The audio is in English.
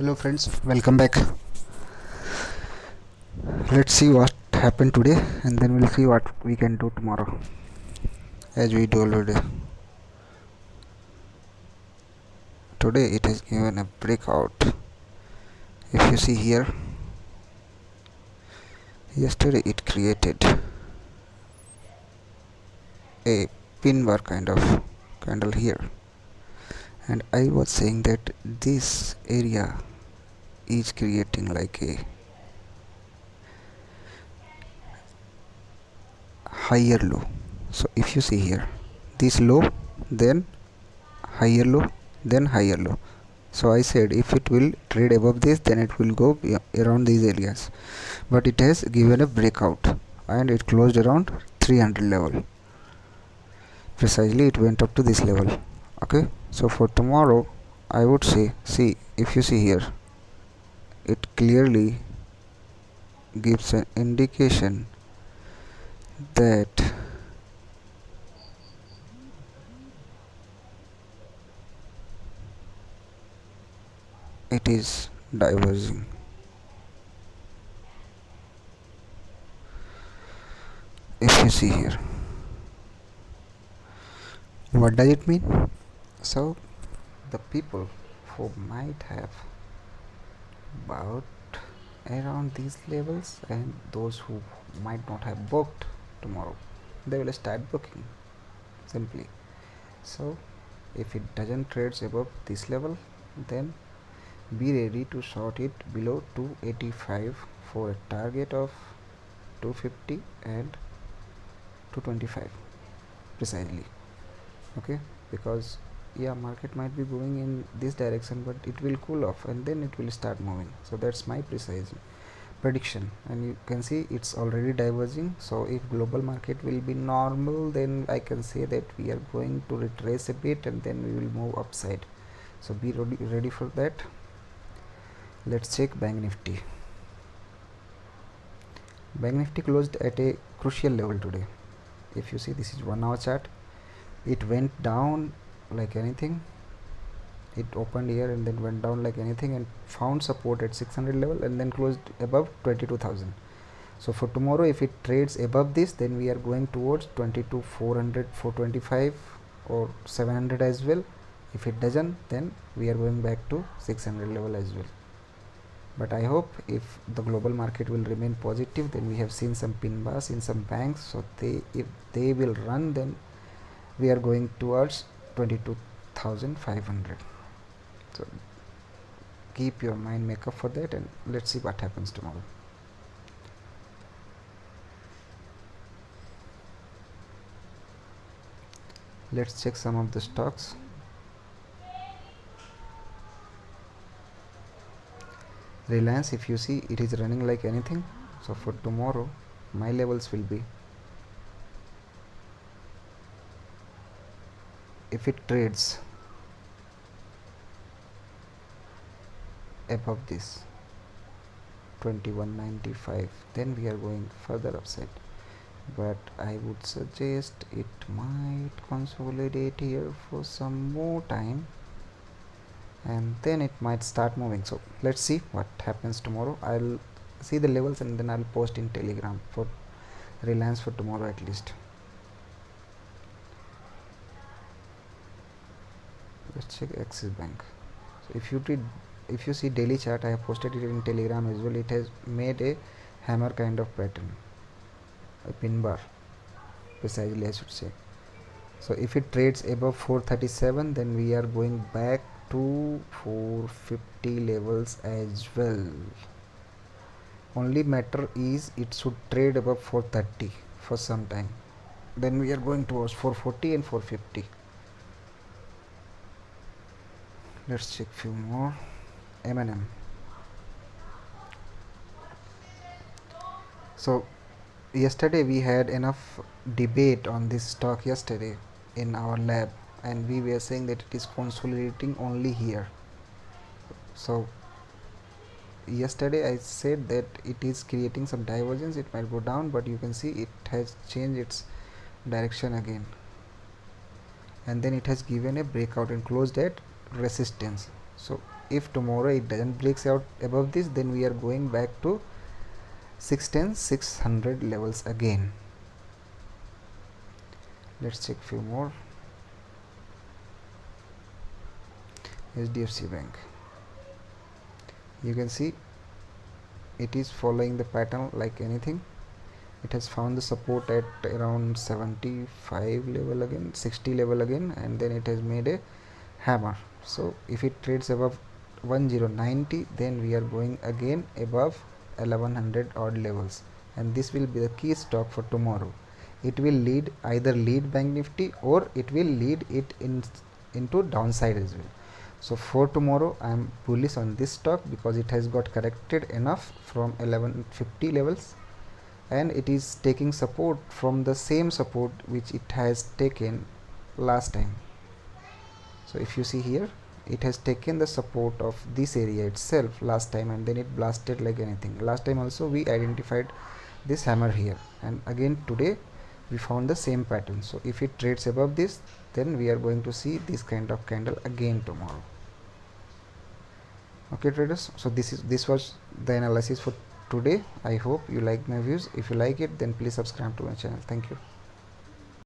Hello friends, welcome back. Let's see what happened today and then we'll see what we can do tomorrow as we do already. Today it has given a breakout. If you see here, yesterday it created a pin bar kind of candle here, and I was saying that this area is creating like a higher low. So if you see here, this low, then higher low, then higher low. So I said if it will trade above this, then it will go around these areas, but it has given a breakout and it closed around 300 level. Precisely it went up to this level. Okay, so for tomorrow I would say, see, if you see here, it clearly gives an indication that it is diverging. If you see here, what does it mean? So the people who might have bought around these levels and those who might not have booked tomorrow, they will start booking simply. So if it doesn't trades above this level, then be ready to short it below 285 for a target of 250 and 225 precisely. Okay, because yeah, market might be going in this direction, but it will cool off and then it will start moving. So that's my precise prediction, and you can see it's already diverging. So if global market will be normal, then I can say that we are going to retrace a bit and then we will move upside. So be ready for that. Let's check Bank Nifty. Bank Nifty closed at a crucial level today. If you see, this is 1 hour chart. It went down like anything. It opened here and then went down like anything and found support at 600 level and then closed above 22,000. So for tomorrow, if it trades above this, then we are going towards 22,400, 425 or 700 as well. If it doesn't, then we are going back to 600 level as well. But I hope if the global market will remain positive, then we have seen some pin bars in some banks, so if they will run, then we are going towards 22,500. So keep your mind make up for that, and let's see what happens tomorrow. Let's check some of the stocks. Reliance, if you see, it is running like anything. So for tomorrow, my levels will be, if it trades above this 2195, then we are going further upside, but I would suggest it might consolidate here for some more time and then it might start moving. So let's see what happens tomorrow. I'll see the levels and then I'll post in Telegram for Reliance for tomorrow at least. Let's check Axis Bank. So if you see daily chart, I have posted it in Telegram as well. It has made a hammer kind of pattern, a pin bar precisely I should say. So if it trades above 437, then we are going back to 450 levels as well. Only matter is it should trade above 430 for some time, then we are going towards 440 and 450. Let's check few more. M&M. So yesterday we had enough debate on this stock yesterday in our lab, and we were saying that it is consolidating only here. So yesterday I said that it is creating some divergence, it might go down, but you can see it has changed its direction again, and then it has given a breakout and closed at resistance. So if tomorrow it doesn't breaks out above this, then we are going back to 610 600 levels again. Let's check few more. HDFC Bank, you can see it is following the pattern like anything. It has found the support at around 75 level again, 60 level again, and then it has made a hammer. So if it trades above 1090, then we are going again above 1100 odd levels, and this will be the key stock for tomorrow. It will lead, either lead Bank Nifty, or it will lead it into downside as well. So for tomorrow I am bullish on this stock because it has got corrected enough from 1150 levels, and it is taking support from the same support which it has taken last time. So if you see here, it has taken the support of this area itself last time, and then it blasted like anything. Last time also we identified this hammer here, and again today we found the same pattern. So if it trades above this, then we are going to see this kind of candle again tomorrow. Okay traders, so this was the analysis for today. I hope you like my views. If you like it, then please subscribe to my channel. Thank you.